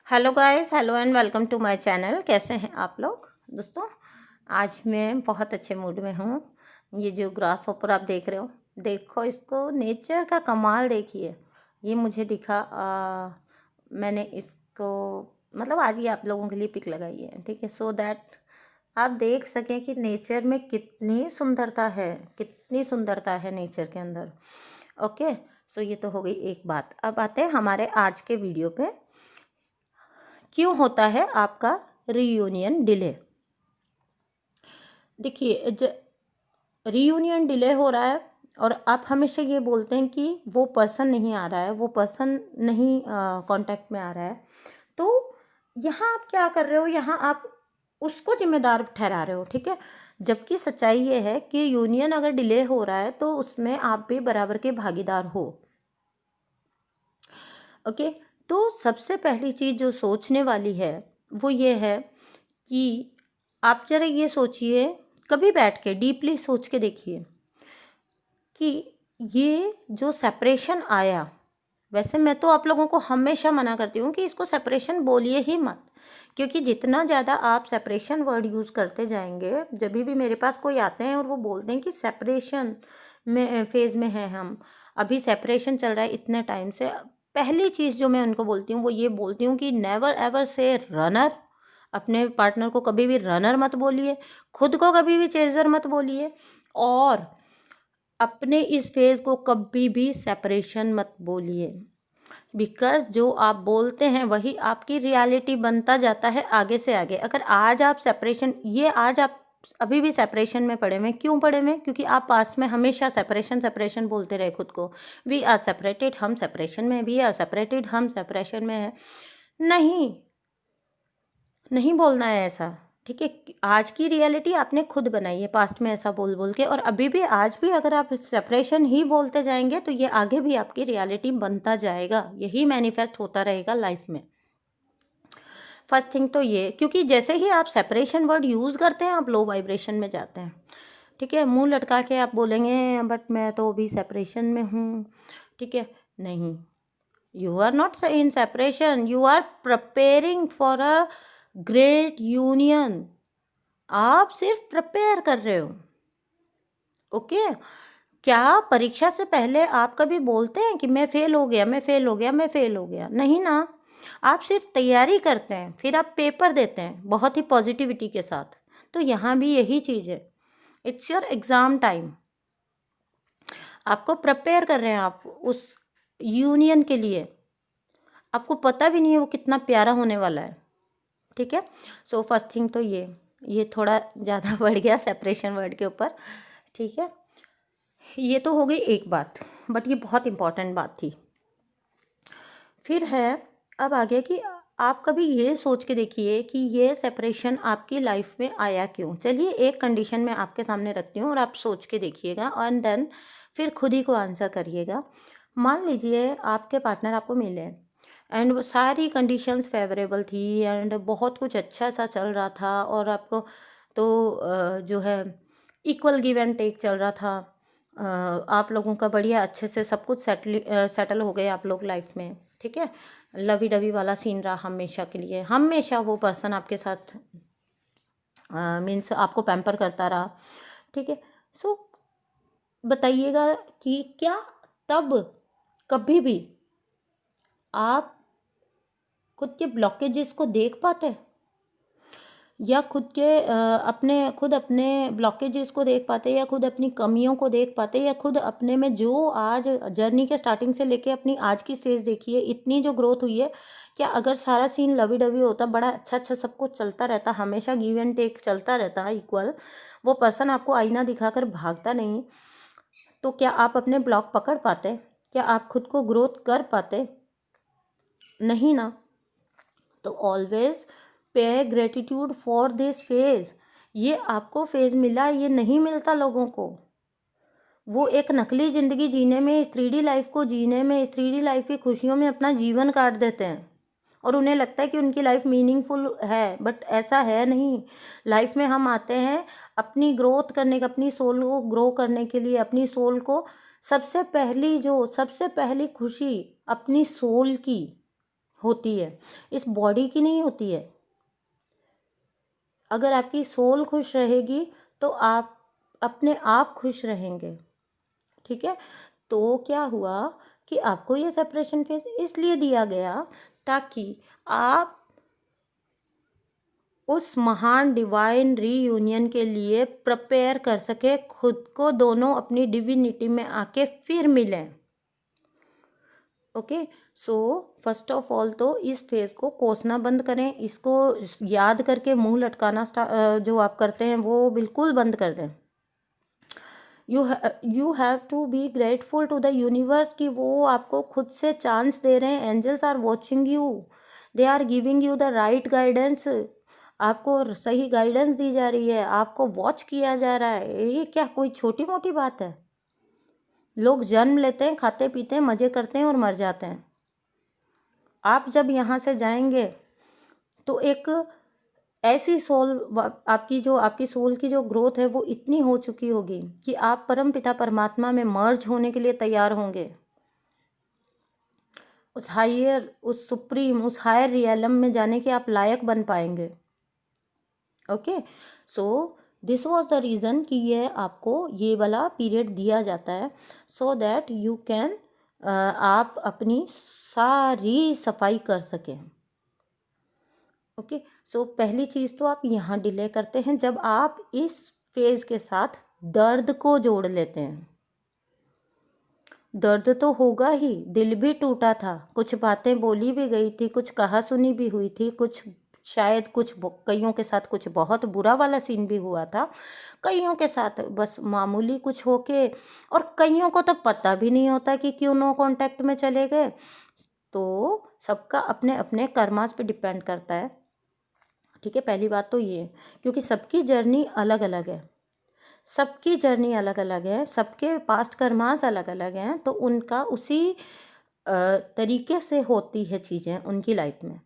Hello guys, hello and welcome to my channel. कैसे हैं आप लोग दोस्तों? आज मैं बहुत अच्छे मूड में हूँ। ये जो ग्रास हॉपर आप देख रहे हो, देखो इसको, नेचर का कमाल देखिए। ये मुझे दिखा, मैंने इसको मतलब आज ही आप लोगों के लिए पिक लगाई है, ठीक है, सो दैट आप देख सकें कि नेचर में कितनी सुंदरता है, कितनी सुंदरता है नेचर के अंदर। ओके, सो ये तो हो गई एक बात। अब आते हैं हमारे आज के वीडियो पे। क्यों होता है आपका रीयूनियन डिले? देखिए, रीयूनियन डिले हो रहा है और आप हमेशा ये बोलते हैं कि वो पर्सन नहीं आ रहा है, वो पर्सन नहीं कांटेक्ट में आ रहा है, तो यहाँ आप क्या कर रहे हो? यहाँ आप उसको जिम्मेदार ठहरा रहे हो, ठीक है। जबकि सच्चाई ये है कि यूनियन अगर डिले हो रहा है तो उसमें आप भी बराबर के भागीदार हो। ओके, तो सबसे पहली चीज़ जो सोचने वाली है वो ये है कि आप जरा ये सोचिए, कभी बैठ के डीपली सोच के देखिए कि ये जो सेपरेशन आया, वैसे मैं तो आप लोगों को हमेशा मना करती हूँ कि इसको सेपरेशन बोलिए ही मत, क्योंकि जितना ज़्यादा आप सेपरेशन वर्ड यूज़ करते जाएंगे, जब भी मेरे पास कोई आते हैं और वो बोलते हैं कि सेपरेशन में फेज़ में है, हम अभी सेपरेशन चल रहा है इतने टाइम से, पहली चीज़ जो मैं उनको बोलती हूँ वो ये बोलती हूँ कि नेवर एवर से रनर। अपने पार्टनर को कभी भी रनर मत बोलिए, खुद को कभी भी चेजर मत बोलिए, और अपने इस फेज़ को कभी भी सेपरेशन मत बोलिए। बिकॉज जो आप बोलते हैं वही आपकी रियलिटी बनता जाता है आगे से आगे। अगर आज आप सेपरेशन, ये आज आप अभी भी सेपरेशन में पड़े हुए, क्यों पड़े हुए? क्योंकि आप पास्ट में हमेशा सेपरेशन सेपरेशन बोलते रहे खुद को। वी आर सेपरेटेड, हम सेपरेशन में, वी आर सेपरेटेड, हम सेपरेशन में है। नहीं, नहीं बोलना है ऐसा, ठीक है। आज की रियलिटी आपने खुद बनाई है पास्ट में ऐसा बोल बोल के, और अभी भी आज भी अगर आप सेपरेशन ही बोलते जाएंगे तो ये आगे भी आपकी रियलिटी बनता जाएगा, यही मैनिफेस्ट होता रहेगा लाइफ में। फर्स्ट थिंग तो ये, क्योंकि जैसे ही आप सेपरेशन वर्ड यूज़ करते हैं आप लो वाइब्रेशन में जाते हैं, ठीक है। मुंह लटका के आप बोलेंगे बट मैं तो अभी सेपरेशन में हूँ, ठीक है। नहीं, you are not in separation, you are preparing for a great union. आप सिर्फ प्रिपेयर कर रहे हो। ओके, क्या परीक्षा से पहले आप कभी बोलते हैं कि मैं फेल हो गया, मैं फेल हो गया, मैं फेल हो गया? नहीं ना, आप सिर्फ तैयारी करते हैं, फिर आप पेपर देते हैं बहुत ही पॉजिटिविटी के साथ। तो यहाँ भी यही चीज़ है, इट्स योर एग्ज़ाम टाइम। आपको प्रिपेयर कर रहे हैं आप उस यूनियन के लिए, आपको पता भी नहीं है वो कितना प्यारा होने वाला है, ठीक है। सो फर्स्ट थिंग तो ये थोड़ा ज़्यादा बढ़ गया सेपरेशन वर्ड के ऊपर, ठीक है। ये तो हो गई एक बात, बट ये बहुत इम्पॉर्टेंट बात थी। फिर है, अब आ गया कि आप कभी ये सोच के देखिए कि ये सेपरेशन आपकी लाइफ में आया क्यों। चलिए एक कंडीशन में आपके सामने रखती हूँ और आप सोच के देखिएगा एंड देन फिर खुद ही को आंसर करिएगा। मान लीजिए आपके पार्टनर आपको मिले एंड वो सारी कंडीशंस फेवरेबल थी एंड बहुत कुछ अच्छा सा चल रहा था, और आपको तो जो है इक्वल गिव एंड टेक चल रहा था। आप लोगों का बढ़िया अच्छे से सब कुछ सेटल हो गए आप लोग लाइफ में, ठीक है। लवी डवी वाला सीन रहा हमेशा के लिए, हमेशा वो पर्सन आपके साथ मीन्स आपको पैम्पर करता रहा, ठीक है। सो बताइएगा कि क्या तब कभी भी आप खुद के ब्लॉकेजेस को देख पाते, या खुद के अपने ब्लॉकेजेस को देख पाते, या खुद अपनी कमियों को देख पाते, या खुद अपने में जो आज जर्नी के स्टार्टिंग से लेके अपनी आज की स्टेज देखिए, इतनी जो ग्रोथ हुई है, क्या अगर सारा सीन लवी डवी होता, बड़ा अच्छा अच्छा सब कुछ चलता रहता, हमेशा गिव एंड टेक चलता रहता है इक्वल, वो पर्सन आपको आईना दिखाकर भागता नहीं, तो क्या आप अपने ब्लॉक पकड़ पाते? क्या आप खुद को ग्रोथ कर पाते? नहीं ना। तो ऑलवेज पे ग्रेटिट्यूड फॉर दिस फेज। ये आपको फेज मिला, ये नहीं मिलता लोगों को। वो एक नकली ज़िंदगी जीने में, इस 3D लाइफ को जीने में, इस 3D लाइफ की खुशियों में अपना जीवन काट देते हैं और उन्हें लगता है कि उनकी लाइफ मीनिंगफुल है, बट ऐसा है नहीं। लाइफ में हम आते हैं अपनी ग्रोथ करने का, अपनी सोल को ग्रो करने के लिए, अपनी सोल को सबसे पहली खुशी अपनी सोल की, होती है, इस बॉडी की नहीं होती है। अगर आपकी सोल खुश रहेगी तो आप अपने आप खुश रहेंगे। ठीक है, तो क्या हुआ कि आपको ये सेपरेशन फेज इसलिए दिया गया ताकि आप उस महान डिवाइन रीयूनियन के लिए प्रिपेयर कर सके खुद को, दोनों अपनी डिविनिटी में आके फिर मिलें। Okay, so first of all तो इस फेज को कोसना बंद करें, इसको याद करके मुंह लटकाना जो आप करते हैं वो बिल्कुल बंद कर दें। You have to be grateful to the universe कि वो आपको खुद से चांस दे रहे हैं। Angels are watching you, they are giving you the right guidance. आपको सही गाइडेंस दी जा रही है, आपको वॉच किया जा रहा है। ये क्या कोई छोटी मोटी बात है? लोग जन्म लेते हैं, खाते पीते हैं, मज़े करते हैं और मर जाते हैं। आप जब यहाँ से जाएंगे तो एक ऐसी सोल आपकी सोल की जो ग्रोथ है वो इतनी हो चुकी होगी कि आप परम पिता परमात्मा में मर्ज होने के लिए तैयार होंगे। उस सुप्रीम, उस हायर रियलम में जाने के आप लायक बन पाएंगे। Okay, so this was the reason कि ये आपको ये वाला पीरियड दिया जाता है सो दैट यू कैन आप अपनी सारी सफाई कर सकें। ओके, सो पहली चीज़ तो आप यहाँ डिले करते हैं जब आप इस फेज़ के साथ दर्द को जोड़ लेते हैं। दर्द तो होगा ही, दिल भी टूटा था, कुछ बातें बोली भी गई थी, कुछ कहा सुनी भी हुई थी, कुछ शायद कईयों के साथ कुछ बहुत बुरा वाला सीन भी हुआ था, कईयों के साथ बस मामूली कुछ होके, और कईयों को तो पता भी नहीं होता कि क्यों नो कांटेक्ट में चले गए। तो सबका अपने अपने कर्मास पे डिपेंड करता है। ठीक है, पहली बात तो ये, क्योंकि सबकी जर्नी अलग अलग है, सबकी जर्नी अलग अलग है, सबके पास्ट कर्मास अलग अलग हैं, तो उनका उसी तरीके से होती है चीज़ें उनकी लाइफ में,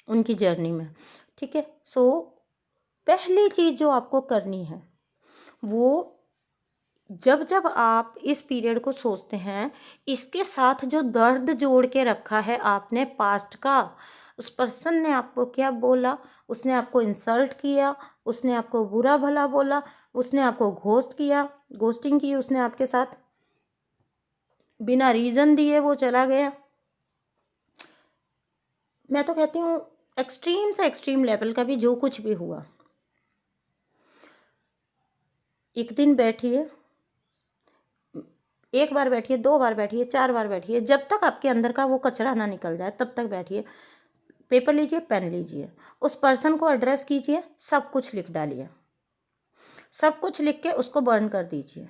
उनकी जर्नी में। ठीक है, सो पहली चीज़ जो आपको करनी है वो, जब जब आप इस पीरियड को सोचते हैं, इसके साथ जो दर्द जोड़ के रखा है आपने पास्ट का, उस पर्सन ने आपको क्या बोला, उसने आपको इंसल्ट किया, उसने आपको बुरा भला बोला, उसने आपको घोस्टिंग की उसने आपके साथ, बिना रीज़न दिए वो चला गया। मैं तो कहती हूँ एक्सट्रीम से एक्सट्रीम लेवल का भी जो कुछ भी हुआ, एक दिन बैठिए, एक बार बैठिए, 2 बार बैठिए, 4 बार बैठिए, जब तक आपके अंदर का वो कचरा ना निकल जाए तब तक बैठिए। पेपर लीजिए, पेन लीजिए, उस पर्सन को एड्रेस कीजिए, सब कुछ लिख डालिए, सब कुछ लिख के उसको बर्न कर दीजिए।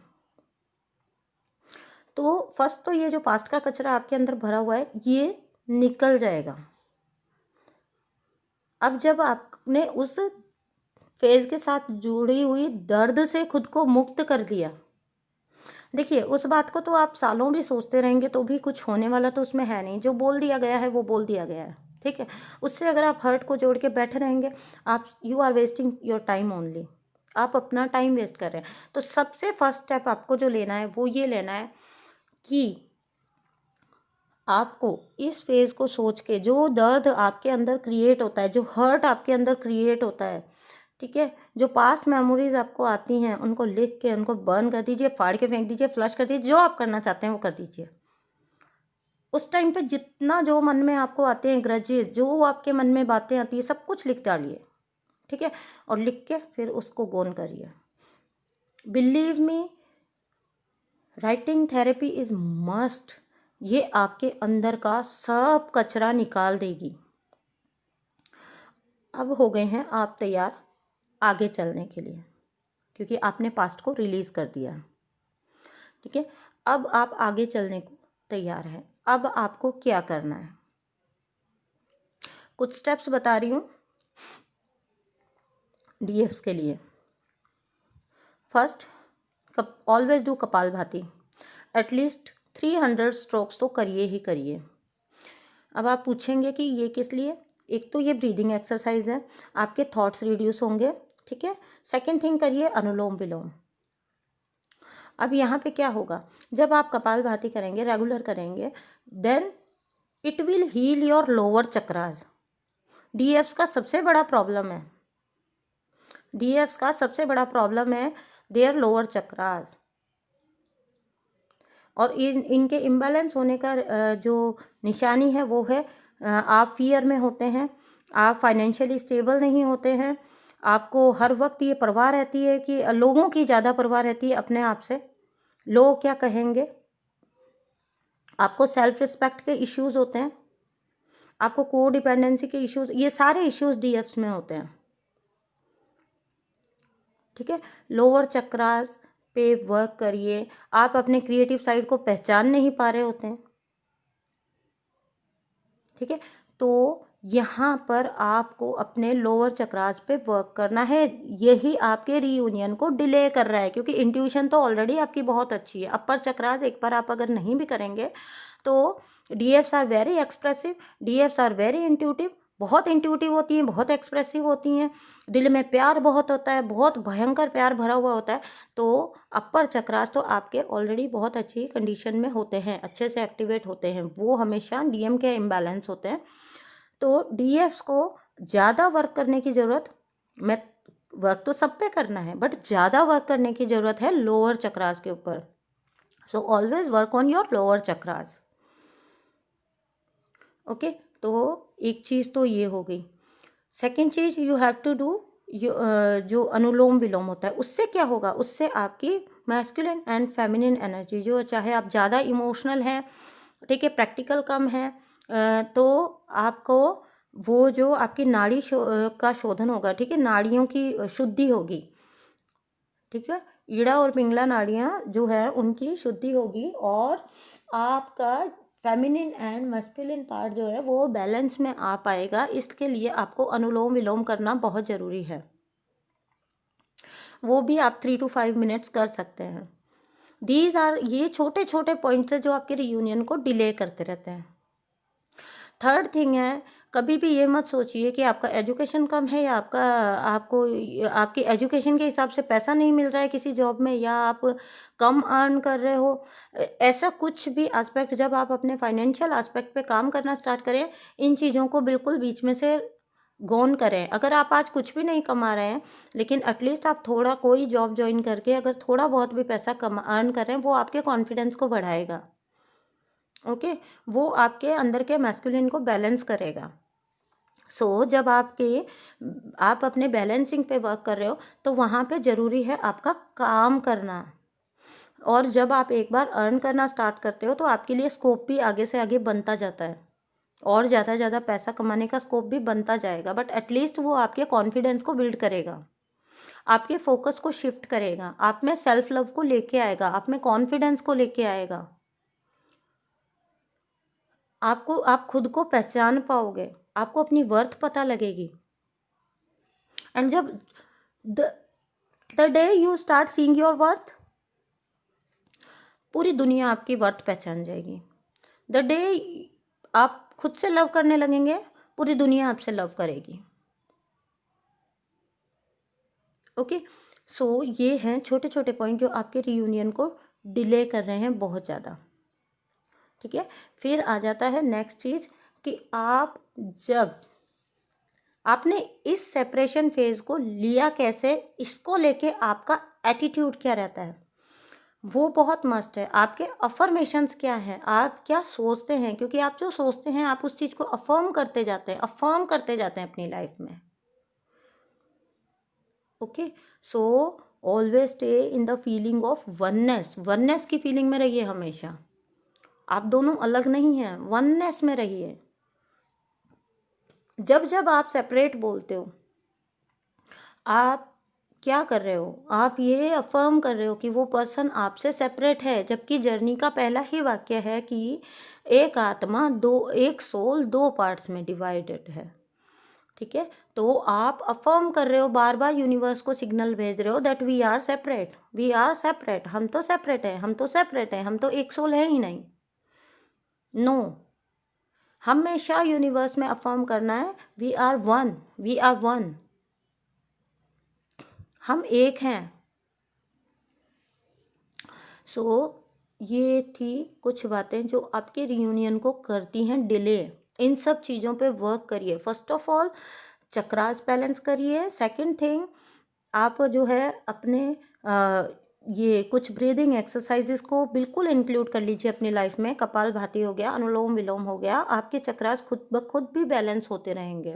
तो फर्स्ट तो ये जो पास्ट का कचरा आपके अंदर भरा हुआ है ये निकल जाएगा। अब जब आपने उस फेज के साथ जुड़ी हुई दर्द से खुद को मुक्त कर दिया, देखिए उस बात को तो आप सालों भी सोचते रहेंगे तो भी कुछ होने वाला तो उसमें है नहीं। जो बोल दिया गया है वो बोल दिया गया है। ठीक है, उससे अगर आप हर्ट को जोड़ के बैठे रहेंगे, आप you are wasting your time only, आप अपना टाइम वेस्ट कर रहे हैं। तो सबसे फर्स्ट स्टेप आपको जो लेना है वो ये लेना है कि आपको इस फेज़ को सोच के जो दर्द आपके अंदर क्रिएट होता है, जो हर्ट आपके अंदर क्रिएट होता है, ठीक है, जो पास्ट मेमोरीज आपको आती हैं उनको लिख के उनको बर्न कर दीजिए, फाड़ के फेंक दीजिए, फ्लश कर दीजिए, जो आप करना चाहते हैं वो कर दीजिए। उस टाइम पे जितना जो मन में आपको आते हैं ग्रजेस, जो आपके मन में बातें आती है, सब कुछ लिख डालिए। ठीक है, और लिख के फिर उसको गोन करिए। Believe me, writing therapy is must. ये आपके अंदर का सब कचरा निकाल देगी। अब हो गए हैं आप तैयार आगे चलने के लिए, क्योंकि आपने पास्ट को रिलीज़ कर दिया। ठीक है, अब आप आगे चलने को तैयार हैं। अब आपको क्या करना है, कुछ स्टेप्स बता रही हूँ डीएफ्स के लिए। First, always do kapalbhati, at least 300 strokes तो करिए ही करिए। अब आप पूछेंगे कि ये किस लिए? एक तो ये ब्रीदिंग एक्सरसाइज है, आपके थॉट्स रिड्यूस होंगे। ठीक है, सेकेंड थिंग करिए अनुलोम विलोम। अब यहाँ पे क्या होगा, जब आप कपालभाति करेंगे, रेगुलर करेंगे, then it will heal your lower chakras. DFs का सबसे बड़ा प्रॉब्लम है, डीएफ्स का सबसे बड़ा प्रॉब्लम है देयर लोअर चक्रास। और इनके इम्बैलेंस होने का जो निशानी है वो है आप फियर में होते हैं, आप फाइनेंशियली स्टेबल नहीं होते हैं, आपको हर वक्त ये परवाह रहती है कि लोगों की ज़्यादा परवाह रहती है अपने आप से, लोग क्या कहेंगे, आपको सेल्फ रिस्पेक्ट के इश्यूज होते हैं, आपको को डिपेंडेंसी के इश्यूज, ये सारे इश्यूज डीएफ्स में होते हैं। ठीक है, लोअर चक्रास पे वर्क करिए। आप अपने क्रिएटिव साइड को पहचान नहीं पा रहे होते हैं। ठीक है, तो यहाँ पर आपको अपने लोअर चक्रास पे वर्क करना है। यही आपके रीयूनियन को डिले कर रहा है, क्योंकि इंट्यूशन तो ऑलरेडी आपकी बहुत अच्छी है। अपर चक्रास एक बार आप अगर नहीं भी करेंगे तो DFs are very expressive, DFs are very intuitive, बहुत इंट्यूटिव होती हैं, बहुत एक्सप्रेसिव होती हैं, दिल में प्यार बहुत होता है, बहुत भयंकर प्यार भरा हुआ होता है। तो अपर चक्रास तो आपके ऑलरेडी बहुत अच्छी कंडीशन में होते हैं, अच्छे से एक्टिवेट होते हैं, वो हमेशा डीएम के इम्बैलेंस होते हैं। तो डीएफ्स को ज़्यादा वर्क करने की ज़रूरत, मैं वर्क तो सब पे करना है बट ज़्यादा वर्क करने की ज़रूरत है लोअर चक्रास के ऊपर। So always work on your lower chakras. Okay, तो एक चीज़ तो ये हो गई। सेकेंड चीज़ यू हैव टू डू, जो अनुलोम विलोम होता है उससे क्या होगा, उससे आपकी मैस्कुलिन एंड फेमिनिन एनर्जी, जो चाहे आप ज़्यादा इमोशनल हैं, ठीक है, प्रैक्टिकल कम है, तो आपको वो जो आपकी नाड़ी का शोधन होगा, ठीक है, नाड़ियों की शुद्धि होगी। ठीक है, ईड़ा और पिंगला नाड़ियाँ जो है उनकी शुद्धि होगी और आपका फेमिनिन एंड मस्कुलिन पार्ट जो है वो बैलेंस में आ पाएगा। इसके लिए आपको अनुलोम विलोम करना बहुत ज़रूरी है। वो भी आप 3 to 5 मिनट्स कर सकते हैं। दीज आर, ये छोटे छोटे पॉइंट्स है जो आपके रियूनियन को डिले करते रहते हैं। थर्ड थिंग है, कभी भी ये मत सोचिए कि आपका एजुकेशन कम है या आपको आपकी एजुकेशन के हिसाब से पैसा नहीं मिल रहा है किसी जॉब में, या आप कम अर्न कर रहे हो। ऐसा कुछ भी एस्पेक्ट, जब आप अपने फाइनेंशियल एस्पेक्ट पे काम करना स्टार्ट करें, इन चीज़ों को बिल्कुल बीच में से गौन करें। अगर आप आज कुछ भी नहीं कमा रहे हैं लेकिन एटलीस्ट आप थोड़ा कोई जॉब ज्वाइन करके अगर थोड़ा बहुत भी पैसा अर्न कर रहे हैं, वो आपके कॉन्फिडेंस को बढ़ाएगा। ओके, वो आपके अंदर के मैस्कुलिन को बैलेंस करेगा। जब आप अपने बैलेंसिंग पे वर्क कर रहे हो तो वहाँ पे ज़रूरी है आपका काम करना। और जब आप एक बार अर्न करना स्टार्ट करते हो तो आपके लिए स्कोप भी आगे से आगे बनता जाता है और ज़्यादा ज़्यादा पैसा कमाने का स्कोप भी बनता जाएगा। बट एटलीस्ट वो आपके कॉन्फिडेंस को बिल्ड करेगा, आपके फोकस को शिफ्ट करेगा, आप में सेल्फ लव को लेके आएगा, आप में कॉन्फिडेंस को लेके आएगा। आप खुद को पहचान पाओगे, आपको अपनी वर्थ पता लगेगी। एंड जब the day you start seeing your worth, पूरी दुनिया आपकी वर्थ पहचान जाएगी। द डे आप खुद से लव करने लगेंगे, पूरी दुनिया आपसे लव करेगी। ओके, सो ये हैं छोटे छोटे पॉइंट जो आपके रियूनियन को डिले कर रहे हैं बहुत ज़्यादा। ठीक है, फिर आ जाता है नेक्स्ट चीज़ कि आप जब आपने इस सेपरेशन फेज को लिया कैसे, इसको लेके आपका एटीट्यूड क्या रहता है, वो बहुत मस्ट है। आपके अफर्मेशंस क्या हैं, आप क्या सोचते हैं, क्योंकि आप जो सोचते हैं आप उस चीज़ को अफर्म करते जाते हैं, अफर्म करते जाते हैं अपनी लाइफ में। Okay, so always stay in the feeling of oneness, oneness की फीलिंग में रहिए हमेशा। आप दोनों अलग नहीं हैं, वननेस में रहिए। जब जब आप सेपरेट बोलते हो, आप क्या कर रहे हो, आप ये अफर्म कर रहे हो कि वो पर्सन आपसे सेपरेट है, जबकि जर्नी का पहला ही वाक्य है कि एक आत्मा एक सोल दो पार्ट्स में डिवाइडेड है। ठीक है, तो आप अफर्म कर रहे हो, बार बार यूनिवर्स को सिग्नल भेज रहे हो that we are separate, we are separate, हम तो सेपरेट हैं, हम तो सेपरेट हैं, हम तो एक सोल है ही नहीं। नो, हमेशा यूनिवर्स में अफर्म करना है we are one, we are one, हम एक हैं। सो ये थी कुछ बातें जो आपके रियूनियन को करती हैं डिले। इन सब चीज़ों पे वर्क करिए। First of all chakras balance करिए। सेकंड थिंग, आप जो है अपने ये कुछ ब्रीदिंग एक्सरसाइजेस को बिल्कुल इंक्लूड कर लीजिए अपनी लाइफ में। कपालभाति हो गया, अनुलोम विलोम हो गया, आपके चक्रास खुद ब खुद भी बैलेंस होते रहेंगे।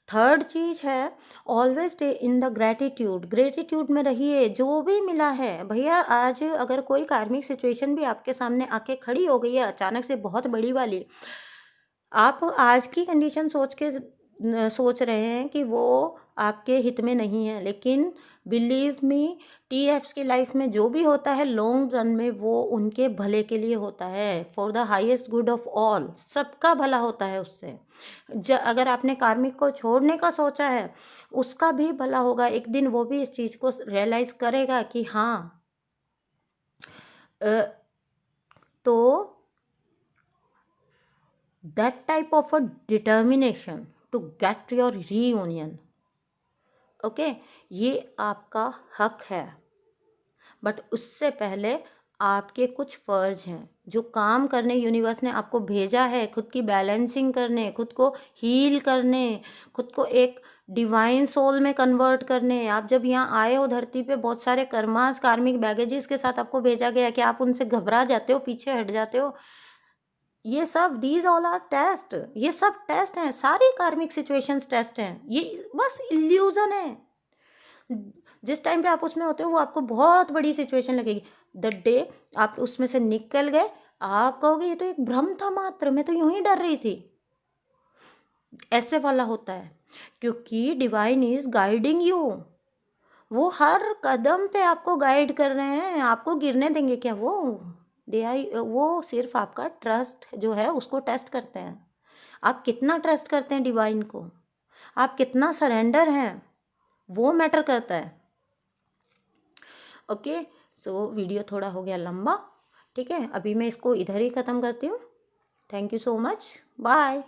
थर्ड चीज़ है, always stay in the gratitude. Gratitude में रहिए। जो भी मिला है भैया, आज अगर कोई कार्मिक सिचुएशन भी आपके सामने आके खड़ी हो गई है अचानक से बहुत बड़ी वाली, आप आज की कंडीशन सोच रहे हैं कि वो आपके हित में नहीं है, लेकिन बिलीव मी, टीएफ्स की लाइफ में जो भी होता है लॉन्ग रन में वो उनके भले के लिए होता है। For the highest good of all, सबका भला होता है उससे। अगर आपने कार्मिक को छोड़ने का सोचा है, उसका भी भला होगा। एक दिन वो भी इस चीज़ को रियलाइज करेगा कि हाँ तो that type of a determination to get your reunion, okay, ये आपका हक है। बट उससे पहले आपके कुछ फर्ज हैं जो काम करने यूनिवर्स ने आपको भेजा है, खुद की बैलेंसिंग करने, खुद को हील करने, खुद को एक डिवाइन सोल में कन्वर्ट करने। आप जब यहाँ आए हो धरती पे, बहुत सारे कर्मास, कार्मिक बैगेजेस के साथ आपको भेजा गया कि आप उनसे घबरा जाते हो, पीछे हट जाते हो। ये सब दीज ऑल आर टेस्ट, ये सब टेस्ट हैं, सारी कार्मिक सिचुएशंस टेस्ट हैं। ये बस इल्यूजन है। जिस टाइम पे आप उसमें होते हो वो आपको बहुत बड़ी सिचुएशन लगेगी। द डे आप उसमें से निकल गए, आप कहोगे ये तो एक भ्रम था मात्र, मैं तो यूं ही डर रही थी। ऐसे वाला होता है, क्योंकि डिवाइन इज गाइडिंग यू। वो हर कदम पे आपको गाइड कर रहे हैं। आपको गिरने देंगे क्या वो? वो सिर्फ आपका ट्रस्ट जो है उसको टेस्ट करते हैं। आप कितना ट्रस्ट करते हैं डिवाइन को, आप कितना सरेंडर हैं, वो मैटर करता है। ओके, सो वीडियो थोड़ा हो गया लंबा, ठीक है, अभी मैं इसको इधर ही ख़त्म करती हूँ। Thank you so much, bye.